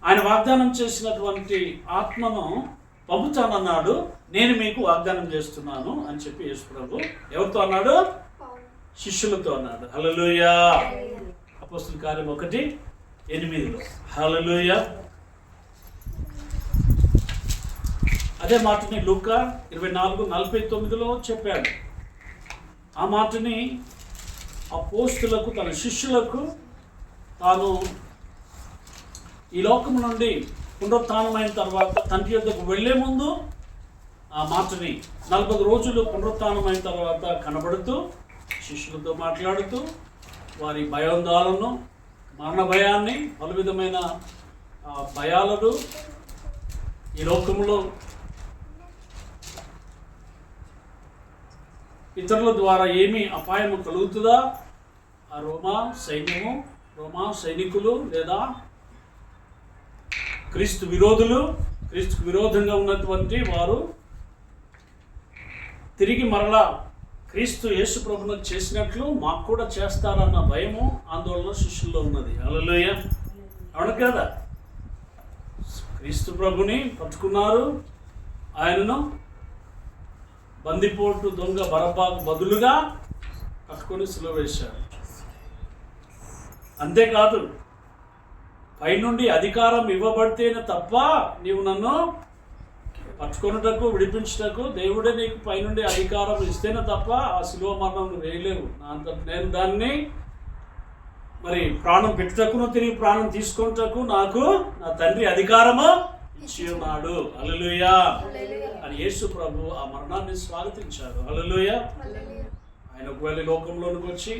ఆయన వాగ్దానం చేసినటువంటి ఆత్మను పంపుతానన్నాడు. నేను మీకు వాగ్దానం చేస్తున్నాను అని చెప్పి యేసు ప్రభు ఎవరితో అన్నాడు? శిష్యులతో అన్నాడు. హల్లెలూయా. అపోస్తలుల కార్యం 1:8. హల్లెలూయా. అదే మాటని లూకా 24:49 చెప్పాడు. ఆ మాటని అపోస్తలులకు, తన శిష్యులకు తాను ఈ లోకం నుండి పునరుత్థానమైన తర్వాత తండ్రి యొద్దకు వెళ్లే ముందు ఆ మాటని 40 రోజులు పునరుత్థానమైన తర్వాత కనబడుతూ శిష్యులతో మాట్లాడుతూ వారి భయాందోళనను, మరణ భయాన్ని, పలు విధమైన భయాలను, ఈ లోకంలో ఇతరుల ద్వారా ఏమి అపాయము కలుగుతుందా, ఆ రోమా సైనికులు లేదా క్రీస్తు విరోధులు, క్రీస్తుకు విరోధంగా ఉన్నటువంటి వారు తిరిగి మరలా క్రీస్తు యేసు ప్రభువుకు చేసినట్లు మాకు కూడా చేస్తారన్న భయము, ఆందోళన శిష్యుల్లో ఉన్నది. హల్లెలూయా. అవును కదా? క్రీస్తు ప్రభుని పట్టుకున్నారు, ఆయనను బందిపోటు దొంగ బరబ్బాకు బదులుగా పట్టుకొని సిలువ వేశారు. అంతేకాదు, పైనుండి అధికారం ఇవ్వబడితేనే తప్ప నీవు నన్ను పట్టుకొనుటకు, విడిపించుటకు దేవుడే నీకు పైనుండి అధికారం ఇస్తేనే తప్ప ఆ శిలువ మరణం వేయలేవు. నేను దాన్ని మరి ప్రాణం పెట్టుటకును తిరిగి ప్రాణం తీసుకొనుటకు నాకు నా తండ్రి అధికారము ఇచ్చి ఉన్నాడు. హల్లెలూయా అని యేసు ప్రభు ఆ మరణాన్ని స్వాగతించాడు. హల్లెలూయా. ఆయన ఒకవేళ లోకంలోనికి వచ్చి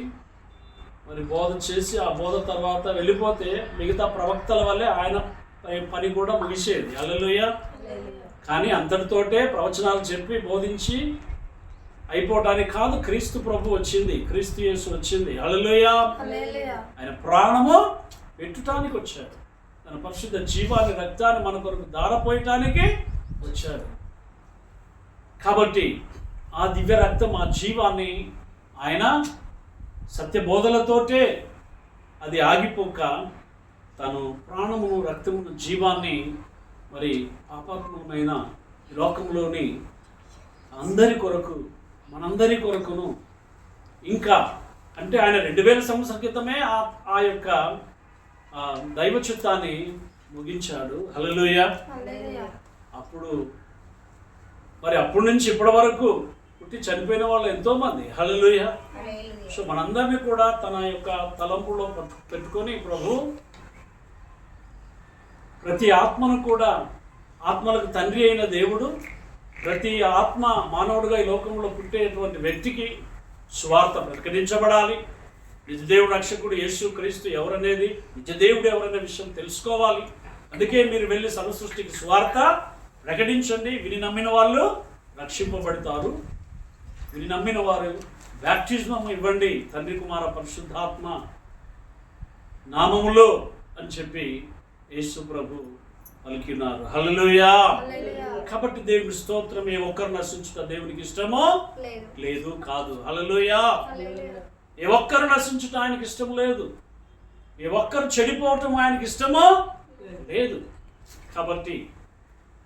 మరి బోధ చేసి ఆ బోధ తర్వాత వెళ్ళిపోతే మిగతా ప్రవక్తల వల్లే ఆయన పని కూడా ముగిసేది. హల్లెలూయా. కానీ అంతటితోటే ప్రవచనాలు చెప్పి బోధించి అయిపోవటానికి కాదు, క్రీస్తు ప్రభు వచ్చింది, క్రీస్తు యేసు వచ్చింది. హల్లెలూయా. ఆయన ప్రాణము పెట్టుటానికి వచ్చాడు, తన పరిశుద్ధ జీవాన్ని, రక్తాన్ని మన కొరకు ధారపోయటానికి వచ్చాడు. కాబట్టి ఆ దివ్య రక్తం, ఆ జీవాన్ని ఆయన సత్యబోధలతోటే అది ఆగిపోక తను ప్రాణమును, రక్తమును, జీవాన్ని మరి పాపాత్మమైన లోకంలోని అందరి కొరకు, మనందరి కొరకును, ఇంకా అంటే ఆయన 2000 సంవత్సరాల క్రితమే ఆ యొక్క దైవ చిత్తాన్ని ముగించాడు. హల్లెలూయా. అప్పుడు మరి అప్పటి నుంచి ఇప్పటి వరకు పుట్టి చనిపోయిన వాళ్ళు ఎంతోమంది. హల్లెలూయా. సో మనందరినీ కూడా తన యొక్క తలంపులో పెట్టుకొని ప్రభు ప్రతి ఆత్మను కూడా, ఆత్మలకు తండ్రి అయిన దేవుడు ప్రతి ఆత్మ మానవుడిగా ఈ లోకంలో పుట్టేటువంటి వ్యక్తికి సువార్త ప్రకటించబడాలి. నిజదేవుడు రక్షకుడు యేసు క్రీస్తు ఎవరనేది, నిజదేవుడు ఎవరనే విషయం తెలుసుకోవాలి. అందుకే మీరు వెళ్ళి సర్వసృష్టికి సువార్త ప్రకటించండి. విని నమ్మిన వాళ్ళు రక్షింపబడతారు. విని నమ్మిన వారు బ్యాప్టిజం ఇవ్వండి తండ్రి, కుమార, పరిశుద్ధాత్మ నామములో అని చెప్పి యేసు ప్రభు పలికినారు. హల్లెలూయా. కాబట్టి దేవుని స్తోత్రం. ఏ ఒక్కరు నశించుట దేవునికి ఇష్టమో లేదు, కాదు. హల్లెలూయా. ఏ ఒక్కరు నశించుట ఆయనకి ఇష్టం లేదు. ఏ ఒక్కరు చెడిపోవటం ఆయనకి ఇష్టమో లేదు. కాబట్టి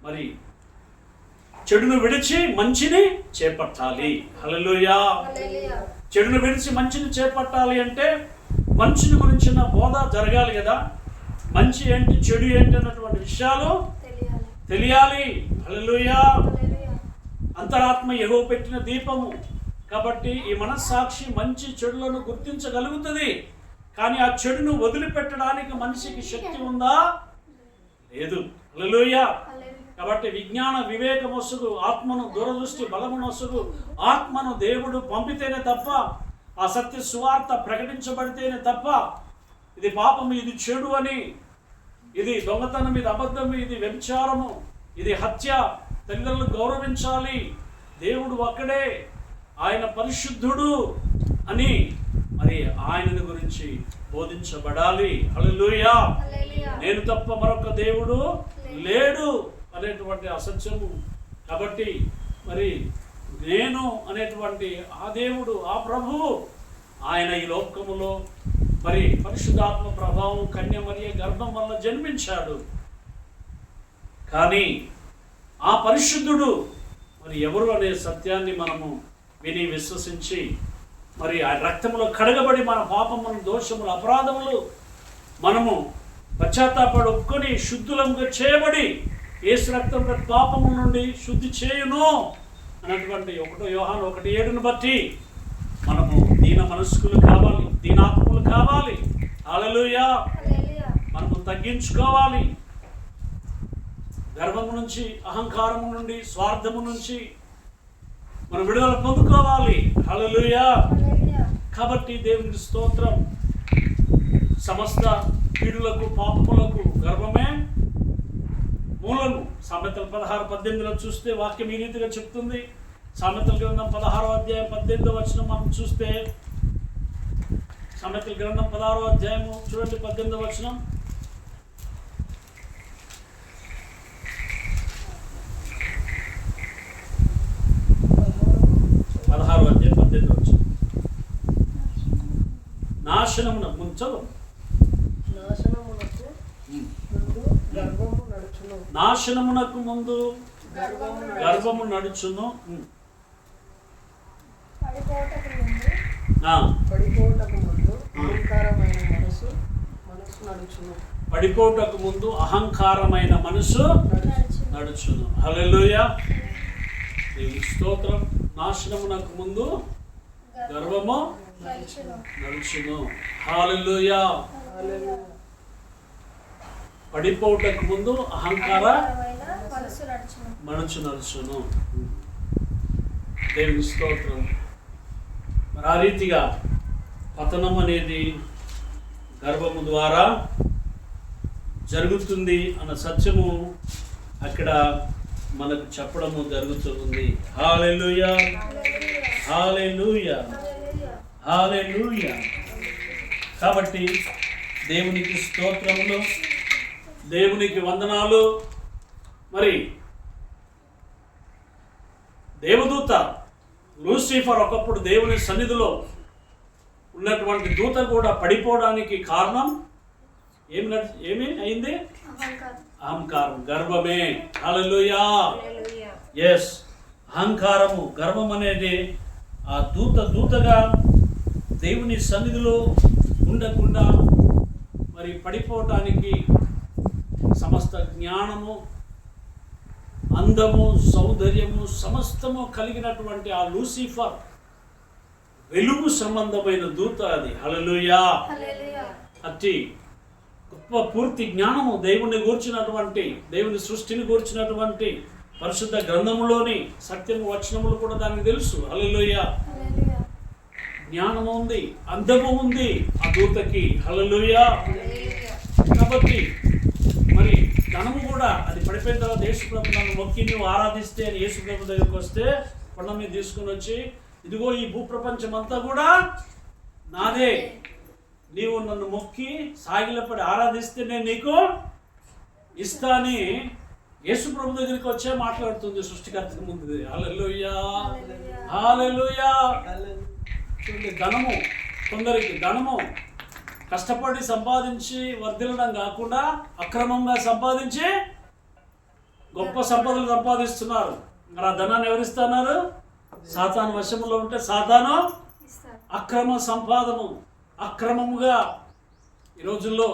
మరి చెడును విడిచి మంచిని చేపట్టాలి. హల్లెలూయా. చెడును విడిచి మంచిని చేపట్టాలి అంటే మంచిని గురించిన బోధ జరగాలి కదా. మంచి ఏంటి, చెడు ఏంటి అన్నటువంటి విషయాలు తెలియాలి. హల్లెలూయా. అంతరాత్మ యెహోవా పెట్టిన దీపము. కాబట్టి ఈ మనస్సాక్షి మంచి చెడులను గుర్తించగలుగుతుంది. కానీ ఆ చెడును వదిలిపెట్టడానికి మనిషికి శక్తి ఉందా? లేదు. హల్లెలూయా. కాబట్టి విజ్ఞాన వివేకమొసుగు, ఆత్మను దూరదృష్టి బలమునొసుగు ఆత్మను దేవుడు పంపితేనే తప్ప, ఆ సత్య సువార్త ప్రకటించబడితేనే తప్ప ఇది పాపము, ఇది చెడు అని, ఇది దొంగతనం, ఇది అబద్ధము, ఇది వ్యభిచారము, ఇది హత్య, తల్లిదండ్రులు గౌరవించాలి, దేవుడు ఒక్కడే, ఆయన పరిశుద్ధుడు అని మరి ఆయనను గురించి బోధించబడాలి. హల్లెలూయా. నేను తప్ప మరొక దేవుడు లేడు అనేటువంటి అసత్యము. కాబట్టి మరి నేను అనేటువంటి ఆ దేవుడు, ఆ ప్రభువు ఆయన ఈ లోకములో మరి పరిశుద్ధాత్మ ప్రభావం కన్య మరియ గర్భం వల్ల జన్మించాడు. కానీ ఆ పరిశుద్ధుడు మరి ఎవరు అనే సత్యాన్ని మనము విని విశ్వసించి మరి ఆ రక్తంలో కడగబడి మన పాపములు, దోషములు, అపరాధములు మనము పశ్చాత్తాపడి ఒప్పుకొని శుద్ధులంగా చేయబడి యేసు రక్తం ప్రతి పాపముల నుండి శుద్ధి చేయును అన్నటువంటి 1 యోహాను 1:7 బట్టి మనము దీన మనస్కులు కావాలి, దీనాత్ములు కావాలి. హల్లెలూయా. మనము తగ్గించుకోవాలి. గర్వము నుంచి, అహంకారము నుండి, స్వార్థము నుంచి మనం విడుదల పొందుకోవాలి. హల్లెలూయా. కాబట్టి దేవునికి స్తోత్రం. సమస్త కీడులకు, పాపములకు గర్వమే మూలము. సామెతలు 16:18 చూస్తే వాక్యం ఈ రీతిగా చెప్తుంది. సామెతల గ్రంథం 16వ అధ్యాయం 18వ వచనం మనం చూస్తే, సామెతల గ్రంథం 16వ అధ్యాయము చూడండి 18వ వచనం. నాశనమునకు ముంచదు, నాశనమునకు ముందు గర్వము నడుచును, పడిపోటకు ముందు అహంకారమైన మనసు నడుచును. హల్లెలూయా. దేవునికి స్తోత్రం. నాశనమునకు ముందు గర్వము నడుచును. హల్లెలూయా. పడిపోటకు ముందు అహంకార మనసు నడుచును. దేవుని స్తోత్రం. మరి ఆ రీతిగా పతనం అనేది గర్భము ద్వారా జరుగుతుంది అన్న సత్యము అక్కడ మనకు చెప్పడము జరుగుతుంది. హల్లెలూయా, హల్లెలూయా, హల్లెలూయా. కాబట్టి దేవునికి స్తోత్రములు, దేవునికి వందనాలు. మరి దేవదూత లూసిఫర్ ఒకప్పుడు దేవుని సన్నిధిలో ఉన్నటువంటి దూత కూడా పడిపోవడానికి కారణం ఏమి అయింది? అహంకారం, గర్వమే. హల్లెలూయా. ఎస్, అహంకారము, గర్వం అనేది ఆ దూతగా దేవుని సన్నిధిలో ఉండకుండా మరి పడిపోవటానికి సమస్త జ్ఞానము, అందము, సౌందర్యము సమస్తము కలిగినటువంటి ఆ లూసిఫర్ వెలుగు సంబంధమైన దూత అది. హల్లెలూయా. అట్టి గొప్ప పూర్తి జ్ఞానము దేవుని గూర్చినటువంటి, దేవుని సృష్టిని గూర్చినటువంటి పరిశుద్ధ గ్రంథములోని సత్యము వచనములు కూడా దానికి తెలుసు. హల్లెలూయా. జ్ఞానము ఉంది, అందము ఉంది ఆ దూతకి. హల్లెలూయా. కాబట్టి మరి ధనము కూడా అది పడిపోయిన తర్వాత యేసుప్రభు నన్ను మొక్కి నువ్వు ఆరాధిస్తే అని యేసుప్రభు దగ్గరికి వస్తే కొండ మీద తీసుకుని వచ్చి, ఇదిగో ఈ భూప్రపంచం అంతా కూడా నాదే, నీవు నన్ను మొక్కి సాగిలపడి ఆరాధిస్తే నేను నీకు ఇస్తా అని యేసుప్రభు దగ్గరికి వచ్చే మాట్లాడుతుంది సృష్టికర్తకు ముందు. హల్లెలూయా, హల్లెలూయా. చూడండి, ధనము, కొందరికి ధనము కష్టపడి సంపాదించి వర్ధిల్లడం కాకుండా అక్రమంగా సంపాదించి గొప్ప సంపదలు సంపాదిస్తున్నారు. మరి ఆ ధనాన్ని ఎవరిస్తున్నారు? సాతాను వశంలో ఉంటే సాతాను అక్రమ సంపాదను, అక్రమముగా ఈ రోజుల్లో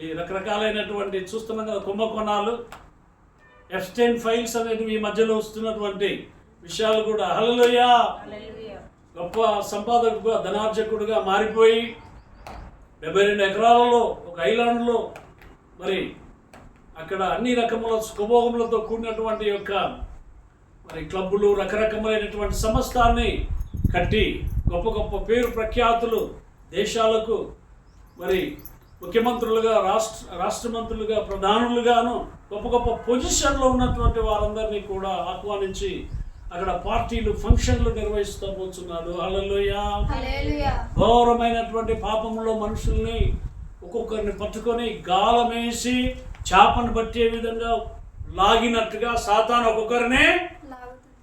ఈ రకరకాలైనటువంటి చూస్తున్నాం కదా, కుంభకోణాలు, ఎప్స్టైన్ ఫైల్స్ అనేది ఈ మధ్యలో వస్తున్నటువంటి విషయాలు కూడా. హల్లెలూయా. గొప్ప సంపాదకుడుగా, ధనార్జకుడుగా మారిపోయి 72 ఎకరాలలో ఒక ఐలాండ్లో మరి అక్కడ అన్ని రకముల సుఖభోగములతో కూడినటువంటి యొక్క మరి క్లబ్బులు, రకరకమైనటువంటి సమస్తాన్ని కట్టి గొప్ప గొప్ప పేరు ప్రఖ్యాతులు దేశాలకు మరి ముఖ్యమంత్రులుగా, రాష్ట్ర మంత్రులుగా, ప్రధానులుగాను గొప్ప గొప్ప పొజిషన్లో ఉన్నటువంటి వారందరినీ కూడా ఆహ్వానించి అక్కడ పార్టీలు, ఫంక్షన్లు నిర్వహిస్తూ పోతున్నాడు. హల్లెలూయా. ఘోరమైనటువంటి పాపంలో మనుషుల్ని ఒక్కొక్కరిని పట్టుకొని గాలమేసి చేపను పట్టే విధంగా లాగినట్టుగా సాతాను ఒక్కొక్కరిని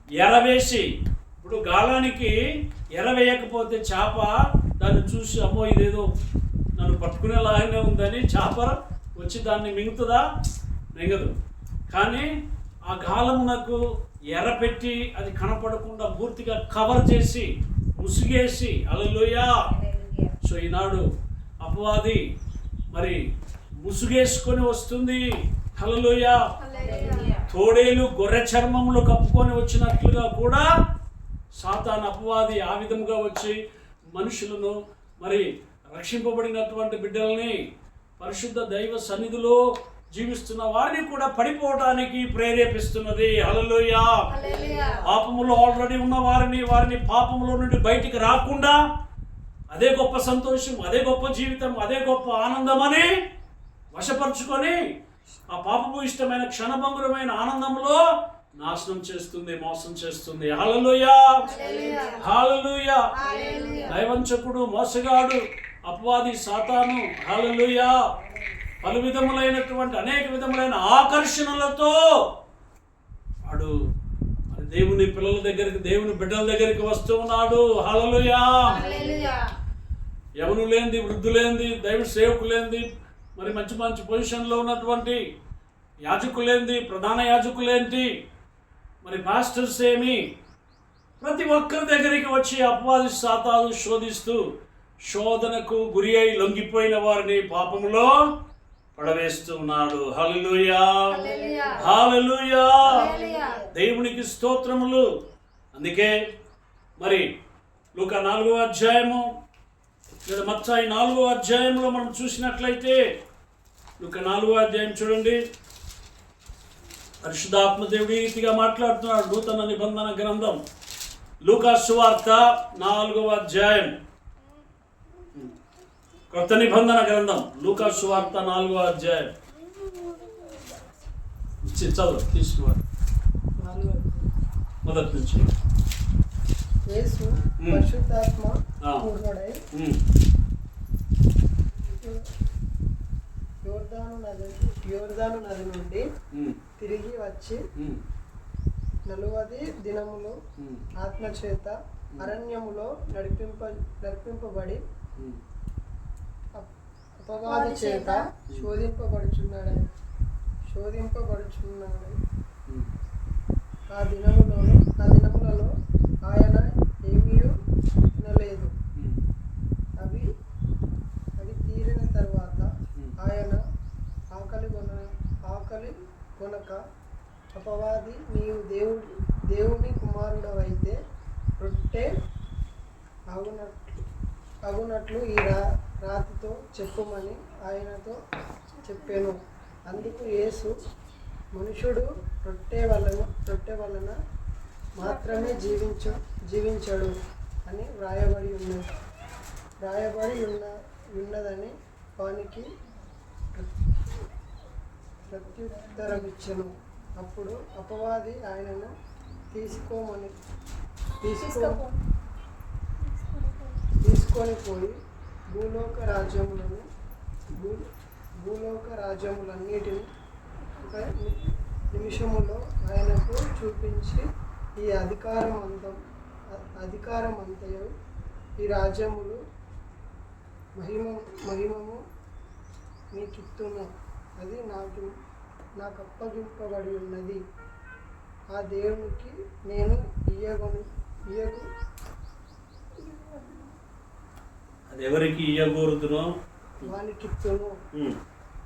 ఎరవేసి, ఇప్పుడు గాలానికి ఎరవేయకపోతే చేప దాన్ని చూసి అమ్మో ఇదేదో నన్ను పట్టుకునేలాగానే ఉందని చేప వచ్చి దాన్ని మింగుతుందా? మింగదు. కానీ ఆ గాలమునకు ఎర్రపెట్టి అది కనపడకుండా పూర్తిగా కవర్ చేసి ముసుగేసి, హల్లెలూయా. సో ఈనాడు అపవాది మరి ముసుగేసుకొని వస్తుంది, హల్లెలూయా. తోడేలు గొర్రె చర్మములు కప్పుకొని వచ్చినట్లుగా కూడా సాతాను అపవాది ఆ విధముగా వచ్చి మనుషులను మరి రక్షింపబడినటువంటి బిడ్డల్ని పరిశుద్ధ దైవ సన్నిధిలో జీవిస్తున్న వారిని కూడా పడిపోవడానికి ప్రేరేపిస్తున్నది, హల్లెలూయా. పాపములో ఆల్రెడీ ఉన్న వారిని పాపములో నుండి బయటికి రాకుండా అదే గొప్ప సంతోషం, అదే గొప్ప జీవితం, అదే గొప్ప ఆనందం అని వశపరుచుకొని ఆ పాపము ఇష్టమైన క్షణభంగురమైన ఆనందంలో నాశనం చేస్తుంది, మోసం చేస్తుంది, హల్లెలూయా. హల్లెలూయా. దైవంచకుడు, మోసగాడు, అపవాది సాతాను, హల్లెలూయా, పలు విధములైనటువంటి అనేక విధములైన ఆకర్షణలతో వాడు దేవుని పిల్లల దగ్గరికి, దేవుని బిడ్డల దగ్గరికి వస్తూ ఉన్నాడు, హల్లెలూయా. యవను లేనిది, వృద్ధు లేనిది, దైవ సేవకులేంది, మరి మంచి మంచి పొజిషన్లో ఉన్నటువంటి యాజకులేంది, ప్రధాన యాజకులేంటి, మరి మాస్టర్స్ ఏమి, ప్రతి ఒక్కరి దగ్గరికి వచ్చి అపవాది సాతాను శోధిస్తూ శోధనకు గురి అయి లొంగిపోయిన వారిని పాపములో పడవేస్తూ ఉన్నాడు, హల్లెలూయా. హల్లెలూయా. దేవునికి స్తోత్రములు. అందుకే మరి లూకా 4వ అధ్యాయము లేదా మత్తయి 4వ అధ్యాయంలో మనం చూసినట్లయితే, లూకా 4వ అధ్యాయం చూడండి. పరిశుద్ధాత్మ దేవుడు ఈ రీతిగా మాట్లాడుతున్నాడు. నూతన నిబంధన గ్రంథం లూకా సువార్త 4వ అధ్యాయం, కొత్త నిబంధన గ్రంథం లూకా సువార్త 4వ అధ్యాయం చదువు తీసుకోవాలి మొదటి నుంచి. యేసు పరిశుద్ధాత్మ పూర్ణుడై యోర్దాను నది నుండి తిరిగి వచ్చి 40 దినములు ఆత్మచేత అరణ్యములో నడిపింపబడి అపవాది చేత శోధింపబడుచున్నాడు. ఆ దినములలో ఆయన ఏమీ వినలేదు. అవి తీరిన తర్వాత ఆయన ఆకలి కొనక అపవాది, నీవు దేవుని కుమారుడవైతే రొట్టె అగునట్లు ఈ రాతితో చెప్పుమని ఆయనతో చెప్పాను. అందుకు యేసు, మనుషుడు రొట్టె వలన మాత్రమే జీవించడు అని వ్రాయబడి ఉన్నదని వానికి ప్రత్యుత్తరమిచ్చెను. అప్పుడు అపవాది ఆయనను తీసుకొని పోయి భూలోక రాజ్యములన్నిటిని ఒక నిమిషములో ఆయనకు చూపించి, ఈ అధికారమంతయు ఈ రాజ్యములు మహిమము నీకిత్తును. అది నాకు అప్పగింపబడి ఉన్నది. ఆ దేవునికి నేను అది ఎవరికి ఇయ్యకూడదునో వానికిత్తును.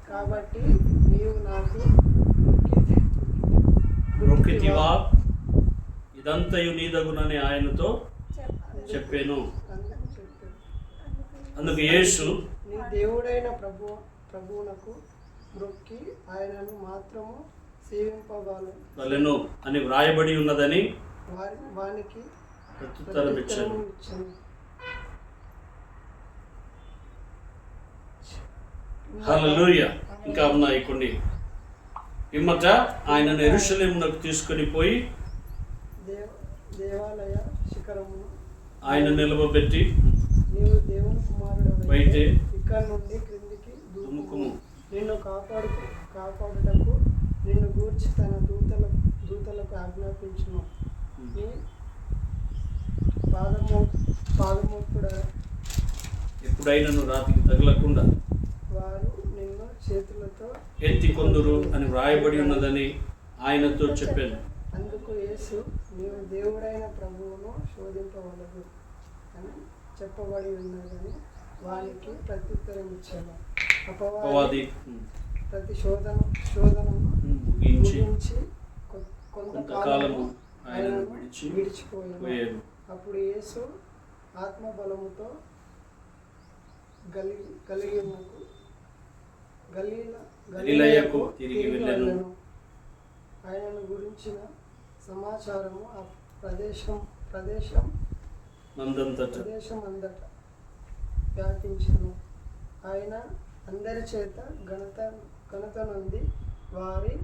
కాబట్టి నీవు నాకు మొక్కితివా, ఇదంతయు నీదగునని ఆయనతో చెప్పాను. అందుకు యేసు, నీ దేవుడైన ప్రభువునకు మొక్కి ఆయనను మాత్రము సేవింపవలెను అని వ్రాయబడి ఉన్నదని వానికి ప్రత్యుత్తరమిచ్చాను. హల్లెలూయా. ఇంకా ఉన్నాయి కొన్ని. పిమ్మట ఆయనను యెరూషలేమునకు తీసుకొని పోయి దేవాలయ శిఖరమును ఆయన నిలవబెట్టి, నీవు దేవుని కుమారుడవైతే ఇక్కడ నుండి క్రిందికి దుముకుము, నిన్ను కాపాడుటకు నిన్ను గూర్చి తన దూతలకు ఆజ్ఞాపించును. నీ ఎప్పుడైనా రాతికి తగలకుండా వారు నిన్ను చేతులతో ఎత్తి కొందురు అని వ్రాయబడి ఉన్నదని ఆయనతో చెప్పాను. అందుకు యేసు, నీవు దేవుడైన ప్రభువును శోధింపవలదు అని చెప్పబడి ఉన్నదని వానికి ప్రత్యుత్తరం ఇచ్చాను. అపవాది ప్రతి శోధనను ముగించి కొంతకాలము ఆయనను విడిచిపోయాను. అప్పుడు యేసు ఆత్మబలముతో గలిలయకు తిరిగి వెళ్ళెను. ఆయనను గురించిన సమాచారము ఆ ప్రదేశం అంతటా వ్యాపించెను. ఆయన అందరి చేత ఘనత నొంది వారి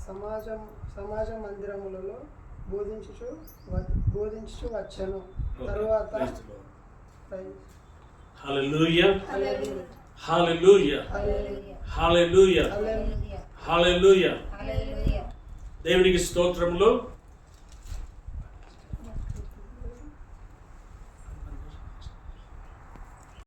సమాజ మందిరములలో బోధించుచు వచ్చెను. తరువాత హల్లెలూయా హల్లెలూయా హల్లెలూయా హల్లెలూయా. దేవునికి స్తోత్రములు.